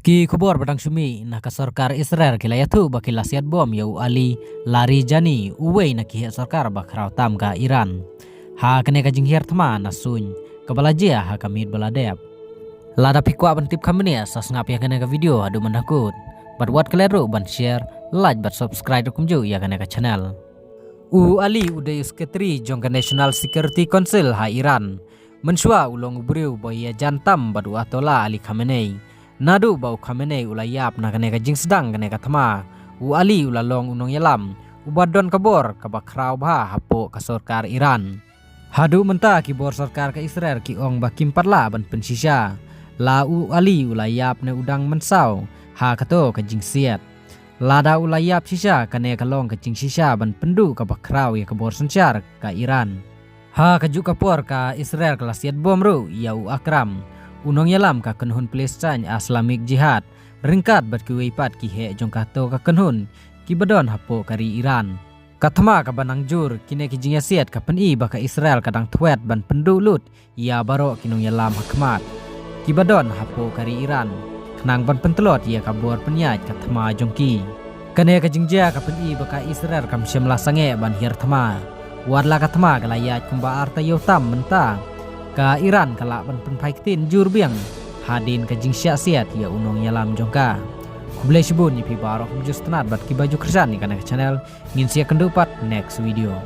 Ki kubor badang sumi na ka sarkar Israel kilayatu bakila siat bom yau ali lari jani uwei na ki sarkar bakrau tam ka Iran. Ha kene ka jinghir thma na suny kabalajia ha kamit baladep. Lada pikwa ban tip kamne sas ngap ya kene ka video adu mandakut. But what kaleru ban share, like but subscribe kumju ya kene ka channel. Ali uday usketri jong ka National Security Council ha Iran. Mensua ulong ubriu boya jantam badu atola Ali Khamenei. Nadu bau Khamenei ulayap na kaneka jing sedang kaneka thama Ali ulalong unong yalam ubadon kabor kabakrau bah hapo ka sarkar Iran hadu menta ki bor sarkar ka Israel ki ong bakim parla ban pensisya la Ali ulayap ne udang mensau ha kato ka jing siat lada ulayap sisa kaneka long ka jing sisa ban pendu kabakrau ya kabor sensyar ka Iran ha kaju kapor ka Israel kelasiat bom ru yau akram unong yalam ka kenhun Palestin Islamic Jihad ringkat bat kuipat ki he jong kato ka kenhun ki badon hapo kari Iran kathma ka banang jur kine ki jingya siat ka pen baka Israel kadang twet ban pendulut ia baro kinong yalam hakmat ki badon hapo kari Iran kenang ban pentelot ia kabor penyaj kathma jongki kane ka jingja ka pen baka Israel kam syamla sange ban hir thma warla kathma galayat kumba arta yotam menta ka Iran kala ban penpaitin jur biang hadin ka jing siat ya unong yalam jongka kublai shibun ni pi barok just tenat bat ki baju kersan ni kana channel ngin sia kendupat next video.